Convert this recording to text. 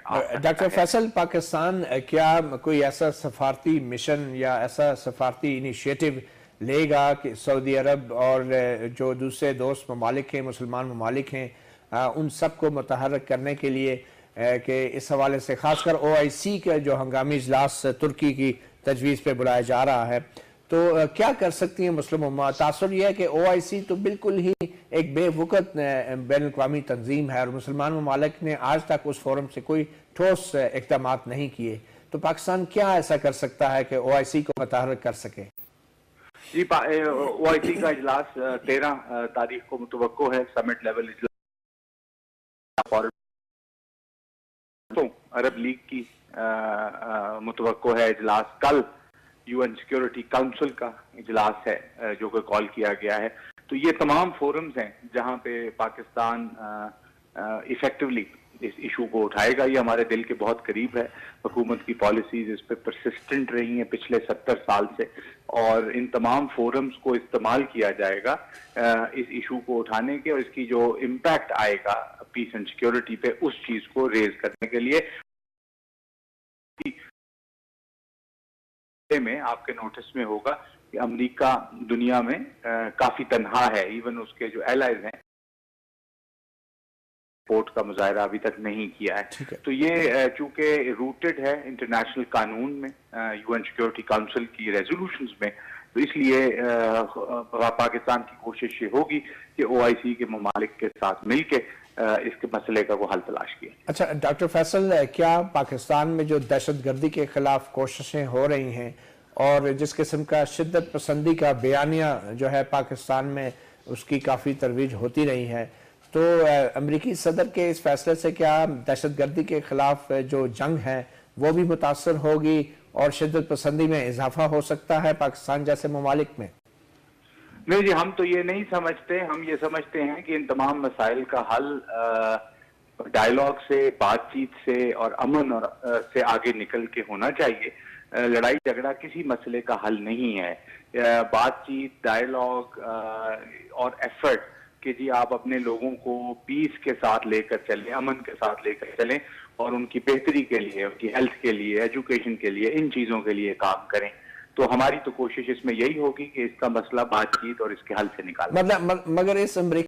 آ سکتا ڈاکٹر ہے۔ فیصل، پاکستان کیا کوئی ایسا سفارتی مشن یا ایسا سفارتی انیشیٹو لے گا کہ سعودی عرب اور جو دوسرے دوست ممالک ہیں، مسلمان ممالک ہیں، ان سب کو متحرک کرنے کے لیے کہ اس حوالے سے خاص کر او آئی سی کا جو ہنگامی اجلاس ترکی کی تجویز پہ بلایا جا رہا ہے، تو کیا کر سکتی ہیں مسلم امت؟ تاثر یہ ہے کہ او آئی سی تو بالکل ہی ایک بے وقت بین الاقوامی تنظیم ہے اور مسلمان ممالک نے آج تک اس فورم سے کوئی ٹھوس اقدامات نہیں کیے، تو پاکستان کیا ایسا کر سکتا ہے کہ او آئی سی کو متحرک کر سکے؟ جی، او آئی سی کا اجلاس 13 تاریخ کو متوقع ہے، سمٹ لیول اجلاس۔ عرب لیگ کی متوقع ہے اجلاس۔ کل یو این سیکیورٹی کاؤنسل کا اجلاس ہے جو کہ کال کیا گیا ہے۔ تو یہ تمام فورمز ہیں جہاں پہ پاکستان ایفیکٹولی اس ایشو کو اٹھائے گا۔ یہ ہمارے دل کے بہت قریب ہے، حکومت کی پالیسیز اس پہ پرسسٹنٹ رہی ہیں پچھلے 70 سال سے، اور ان تمام فورمز کو استعمال کیا جائے گا اس ایشو کو اٹھانے کے، اور اس کی جو امپیکٹ آئے گا پیس اینڈ سیکیورٹی پہ اس چیز کو ریز کرنے کے لیے۔ میں آپ کے نوٹس میں ہوگا کہ امریکہ دنیا میں کافی تنہا ہے، ایون اس کے جو ایلائز ہیں سپورٹ کا مظاہرہ ابھی تک نہیں کیا ہے۔ تو یہ چونکہ روٹڈ ہے انٹرنیشنل قانون میں، یو این سیکیورٹی کاؤنسل کی ریزولوشنز میں، تو اس لیے پاکستان کی کوشش یہ ہوگی کہ او آئی سی کے ممالک کے ساتھ مل کے اس کے مسئلے کا وہ حل تلاش کیا۔ اچھا ڈاکٹر فیصل، کیا پاکستان میں جو دہشت گردی کے خلاف کوششیں ہو رہی ہیں اور جس قسم کا شدت پسندی کا بیانیہ جو ہے پاکستان میں اس کی کافی ترویج ہوتی رہی ہے، تو امریکی صدر کے اس فیصلے سے کیا دہشت گردی کے خلاف جو جنگ ہے وہ بھی متاثر ہوگی اور شدت پسندی میں اضافہ ہو سکتا ہے پاکستان جیسے ممالک میں؟ نہیں جی، ہم تو یہ نہیں سمجھتے۔ ہم یہ سمجھتے ہیں کہ ان تمام مسائل کا حل ڈائیلاگ سے، بات چیت سے اور امن سے آگے نکل کے ہونا چاہیے۔ لڑائی جھگڑا کسی مسئلے کا حل نہیں ہے۔ بات چیت، ڈائیلاگ اور ایفرٹ کہ جی آپ اپنے لوگوں کو پیس کے ساتھ لے کر چلیں، امن کے ساتھ لے کر چلیں، اور ان کی بہتری کے لیے، ان کی ہیلتھ کے لیے، ایجوکیشن کے لیے، ان چیزوں کے لیے کام کریں۔ تو ہماری تو کوشش اس میں یہی ہوگی کہ اس کا مسئلہ بات چیت اور اس کے حل سے نکالنا۔ مگر اس امریکہ